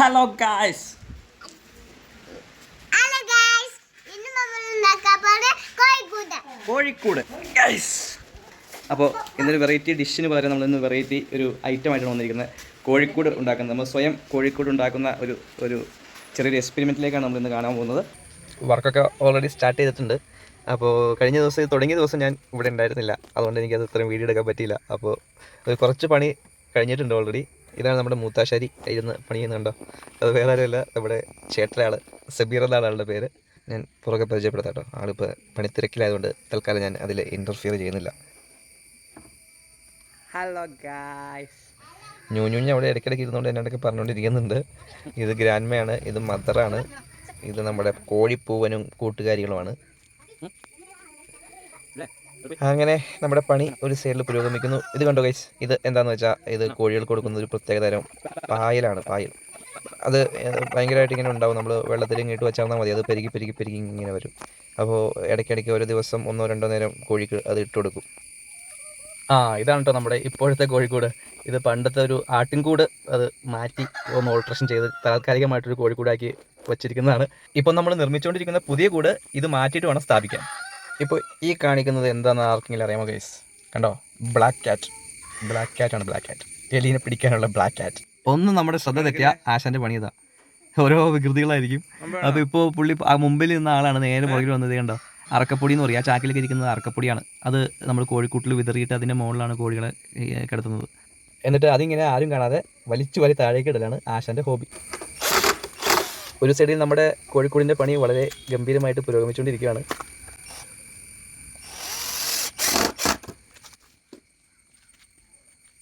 Hello guys. ഇന്ന് നമ്മൾ ഉണ്ടാക്കാൻ കോഴിക്കോട് ഗായ്സ്. അപ്പോൾ ഇന്നൊരു വെറൈറ്റി ഡിഷിന് പകരം നമ്മൾ ഇന്ന് വെറൈറ്റി ഒരു ഐറ്റം ആയിട്ടാണ് വന്നിരിക്കുന്നത്. കോഴിക്കോട് ഉണ്ടാക്കുന്നത്, നമ്മൾ സ്വയം കോഴിക്കോട് ഉണ്ടാക്കുന്ന ഒരു ചെറിയൊരു എക്സ്പെരിമെൻറ്റിലേക്കാണ് നമ്മൾ ഇന്ന് കാണാൻ പോകുന്നത്. വർക്കൊക്കെ ഓൾറെഡി സ്റ്റാർട്ട് ചെയ്തിട്ടുണ്ട്. അപ്പോൾ കഴിഞ്ഞ ദിവസം തുടങ്ങിയ ദിവസം ഞാൻ ഇവിടെ ഉണ്ടായിരുന്നില്ല, അതുകൊണ്ട് എനിക്കത് ഇത്രയും വീഡിയോ എടുക്കാൻ പറ്റിയില്ല. അപ്പോൾ കുറച്ച് പണി കഴിഞ്ഞിട്ടുണ്ട് ഓൾറെഡി. ഇതാണ് നമ്മുടെ മൂത്താശ്ശേരി ഇരുന്ന് പണി ചെയ്യുന്നുണ്ടോ, അത് വേറെ ആരുമല്ല, നമ്മുടെ ചേട്ടനാൾ സബീർ എന്നാണ് ആളുടെ പേര്. ഞാൻ പുറകെ പരിചയപ്പെടുത്താം കേട്ടോ. ആളിപ്പോൾ പണിത്തിരക്കിലായതുകൊണ്ട് തൽക്കാലം ഞാൻ അതിൽ ഇൻ്റർഫിയർ ചെയ്യുന്നില്ല. Hello guys. ഞൂഞ്ഞുഞ്ഞ് അവിടെ ഇടയ്ക്കിടയ്ക്ക് ഇരുന്നുകൊണ്ട് എന്നോടൊക്കെ പറഞ്ഞുകൊണ്ടിരിക്കുന്നുണ്ട്. ഇത് ഗ്രാൻഡ്മയാണ്, ഇത് മദറാണ്, ഇത് നമ്മുടെ കോഴിപ്പൂവനും കൂട്ടുകാരികളുമാണ്. അങ്ങനെ നമ്മുടെ പണി ഒരു സൈഡിൽ പുരോഗമിക്കുന്നു. ഇത് കണ്ടോ ഗൈസ്, ഇത് എന്താണെന്ന് വെച്ചാൽ ഇത് കോഴികൾക്ക് കൊടുക്കുന്ന ഒരു പ്രത്യേക തരം പായലാണ്. പായൽ അത് ഭയങ്കരമായിട്ട് ഇങ്ങനെ ഉണ്ടാവും. നമ്മൾ വെള്ളത്തിൽ ഇങ്ങോട്ട് വെച്ചാൽ മതി, അത് പെരുകി പെരുകി പെരുകി ഇങ്ങനെ വരും. അപ്പോൾ ഇടയ്ക്കിടയ്ക്ക് ഒരു ദിവസം 1-2 നേരം കോഴിക്ക് അത് ഇട്ട് കൊടുക്കും. ഇതാണ് കേട്ടോ നമ്മുടെ ഇപ്പോഴത്തെ കോഴിക്കൂട്. ഇത് പണ്ടത്തെ ഒരു ആട്ടിൻകൂട് അത് മാറ്റി ഒന്ന് ഓൾട്രേഷൻ ചെയ്ത് താൽക്കാലികമായിട്ടൊരു കോഴിക്കൂടാക്കി വച്ചിരിക്കുന്നതാണ്. ഇപ്പം നമ്മൾ നിർമ്മിച്ചുകൊണ്ടിരിക്കുന്ന പുതിയ കൂട് ഇത് മാറ്റിയിട്ട് വേണം സ്ഥാപിക്കാൻ. ഇപ്പോൾ ഈ കാണിക്കുന്നത് എന്താണെന്ന് ആർക്കെങ്കിലും അറിയാമോ ഗൈസ്? കണ്ടോ, ബ്ലാക്ക് ക്യാറ്റാണ്. ബ്ലാക്ക് ക്യാറ്റ്, എലീനെ പിടിക്കാനുള്ള ബ്ലാക്ക് ക്യാറ്റ്. ഒന്ന് നമ്മുടെ ശ്രദ്ധ തെറ്റിയ ആശാൻ്റെ പണി ഇതാ, ഓരോ വികൃതികളായിരിക്കും. അപ്പോൾ ഇപ്പോൾ പുള്ളി ആ മുമ്പിൽ നിന്ന ആളാണ് നേരെ പുറകിൽ വന്നത്. കണ്ടോ, അറക്കപ്പൊടി എന്ന് പറയും, ആ ചാക്കിലേക്ക് ഇരിക്കുന്നത് അറക്കപ്പൊടിയാണ്. അത് നമ്മൾ കോഴിക്കൂട്ടിൽ വിതറിയിട്ട് അതിൻ്റെ മുകളിലാണ് കോഴികളെ കിടത്തുന്നത്. എന്നിട്ട് അതിങ്ങനെ ആരും കാണാതെ വലിച്ചു താഴേക്ക് ഇടലാണ് ആശാൻ്റെ ഹോബി. ഒരു സൈഡിൽ നമ്മുടെ കോഴിക്കൂടിൻ്റെ പണി വളരെ ഗംഭീരമായിട്ട് പുരോഗമിച്ചുകൊണ്ടിരിക്കുകയാണ്.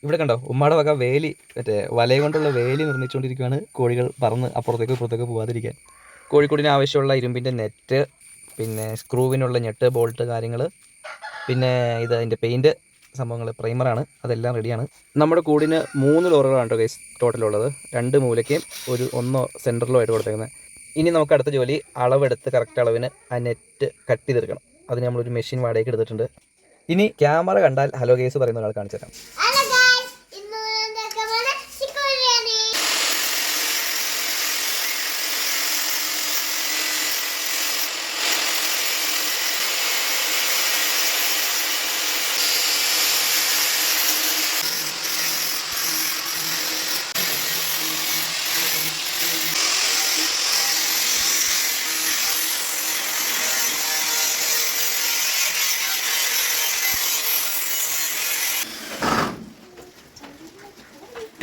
ഇവിടെ കണ്ടോ, ഉമ്മാടെ വക വേലി, മറ്റേ വലയ കൊണ്ടുള്ള വേലി നിർമ്മിച്ചുകൊണ്ടിരിക്കുകയാണ്, കോഴികൾ പറന്ന് അപ്പുറത്തേക്ക് ഇപ്പുറത്തേക്ക് പോകാതിരിക്കാൻ. കോഴിക്കൂടിന് ആവശ്യമുള്ള ഇരുമ്പിൻ്റെ നെറ്റ്, പിന്നെ സ്ക്രൂവിനുള്ള ഞെട്ട്, ബോൾട്ട് കാര്യങ്ങൾ, പിന്നെ ഇത് അതിൻ്റെ പെയിൻറ്റ് സംഭവങ്ങൾ, പ്രൈമറാണ്, അതെല്ലാം റെഡിയാണ്. നമ്മുടെ കൂടിന് 3 ഡോറുകളാണ് കേട്ടോ ഗൈസ് ടോട്ടലുള്ളത്. 2 മൂലയ്ക്കും 1 സെൻറ്ററിലും ആയിട്ട് കൊടുത്തേക്കുന്നത്. ഇനി നമുക്ക് അടുത്ത ജോലി അളവെടുത്ത് കറക്റ്റ് അളവിന് ആ നെറ്റ് കട്ട് ചെയ്തെടുക്കണം. അതിന് നമ്മളൊരു മെഷീൻ വാടകയ്ക്ക് എടുത്തിട്ടുണ്ട്. ഇനി ക്യാമറ കണ്ടാൽ ഹലോ ഗൈസ് പറയുന്ന ഒരാൾ കാണിച്ചു തരാം.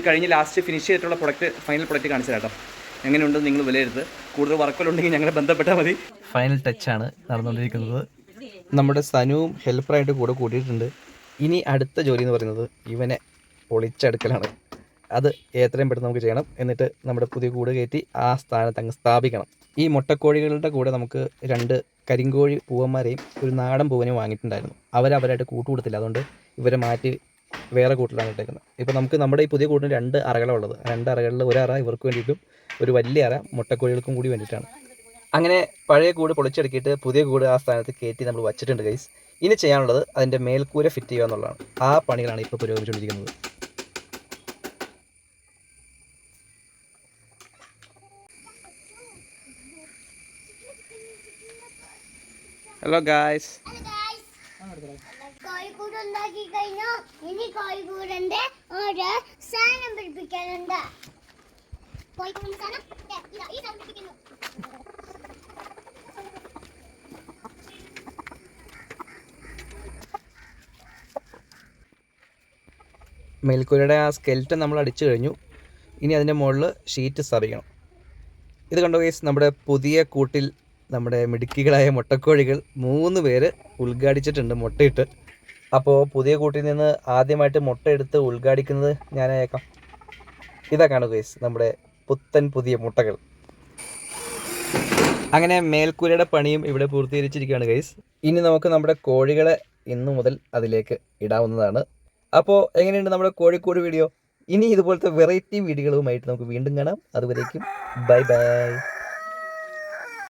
കഴിഞ്ഞ് ലാസ്റ്റ് ഫിനിഷ് ചെയ്തിട്ടുള്ള ഫൈനൽ പ്രൊഡക്റ്റ് കാണിച്ചു തരാം കേട്ടോ. എങ്ങനെയുണ്ടെന്ന് നിങ്ങൾ വിലയിരുത്ത്. കൂടുതൽ വർക്കുകളുണ്ടെങ്കിൽ ഞങ്ങളെ ബന്ധപ്പെട്ടാൽ മതി. ഫൈനൽ ടച്ചാണ് നടന്നുകൊണ്ടിരിക്കുന്നത്. നമ്മുടെ സനുവും ഹെൽപ്പറായിട്ട് കൂട്ടിയിട്ടുണ്ട്. ഇനി അടുത്ത ജോലി എന്ന് പറയുന്നത് ഇവനെ പൊളിച്ചെടുക്കലാണ്. അത് എത്രയും പെട്ടെന്ന് നമുക്ക് ചെയ്യണം. എന്നിട്ട് നമ്മുടെ പുതിയ കൂട് കയറ്റി ആ സ്ഥാനത്ത് അങ്ങ് സ്ഥാപിക്കണം. ഈ മുട്ടക്കോഴികളുടെ കൂടെ നമുക്ക് 2 കരിങ്കോഴി പൂവന്മാരെയും ഒരു നാടൻ പൂവനെയും വാങ്ങിയിട്ടുണ്ടായിരുന്നു. അവരായിട്ട് കൂട്ടുകൊടുത്തില്ല, അതുകൊണ്ട് ഇവരെ മാറ്റി വേറെ കൂട്ടിലാണ് ഇട്ടേക്കുന്നത്. ഇപ്പോൾ നമുക്ക് നമ്മുടെ ഈ പുതിയ കൂട്ടിന് 2 അറകളാണ് ഉള്ളത്. 2 അറകളിൽ ഒരു അറ ഇവർക്ക് വേണ്ടിയിട്ടും ഒരു വലിയ അറ മുട്ടക്കോഴികൾക്കും കൂടി വേണ്ടിയിട്ടാണ്. അങ്ങനെ പഴയ കൂട് പൊളിച്ചെടുക്കിയിട്ട് പുതിയ കൂട് ആ സ്ഥാനത്ത് കയറ്റി നമ്മൾ വച്ചിട്ടുണ്ട് ഗൈസ്. ഇനി ചെയ്യാനുള്ളത് അതിൻ്റെ മേൽക്കൂര ഫിറ്റ് ചെയ്യുക എന്നുള്ളതാണ്. ആ പണികളാണ് ഇപ്പോൾ പുരോഗമിച്ചുകൊണ്ടിരിക്കുന്നത്. Hello guys. കോഴിക്കൂട് ഉണ്ടാക്കി കഴിഞ്ഞു. ഇനി കോഴിക്കൂടിന്റെ ഒരു സാധനം പിടിപ്പിക്കാനുണ്ട്. മേൽക്കൂരയുടെ ആ സ്കെൽറ്റൻ നമ്മൾ അടിച്ചു കഴിഞ്ഞു. ഇനി അതിൻ്റെ മുകളിൽ ഷീറ്റ് സ്ഥാപിക്കണം. ഇത് കണ്ടോ ഗൈസ്, നമ്മുടെ പുതിയ കൂട്ടിൽ നമ്മുടെ മിടുക്കികളായ മുട്ടക്കോഴികൾ 3 പേര് ഉദ്ഘാടിച്ചിട്ടുണ്ട് മുട്ടയിട്ട്. അപ്പോൾ പുതിയ കൂട്ടിൽ നിന്ന് ആദ്യമായിട്ട് മുട്ട എടുത്ത് ഉദ്ഘാടിക്കുന്നത് ഞാനായേക്കാം. ഇതാ കാണുക ഗൈസ്, നമ്മുടെ പുതിയ മുട്ടകൾ. അങ്ങനെ മേൽക്കൂരയുടെ പണിയും ഇവിടെ പൂർത്തീകരിച്ചിരിക്കുകയാണ് ഗൈസ്. ഇനി നമുക്ക് നമ്മുടെ കോഴികളെ ഇന്നു മുതൽ അതിലേക്ക് ഇടാവുന്നതാണ്. അപ്പോൾ എങ്ങനെയുണ്ട് നമ്മുടെ കോഴിക്കോട് വീഡിയോ? ഇനി ഇതുപോലത്തെ വെറൈറ്റി വീഡിയോകളുമായിട്ട് നമുക്ക് വീണ്ടും കാണാം. അതുവരേക്കും ബൈ ബൈ.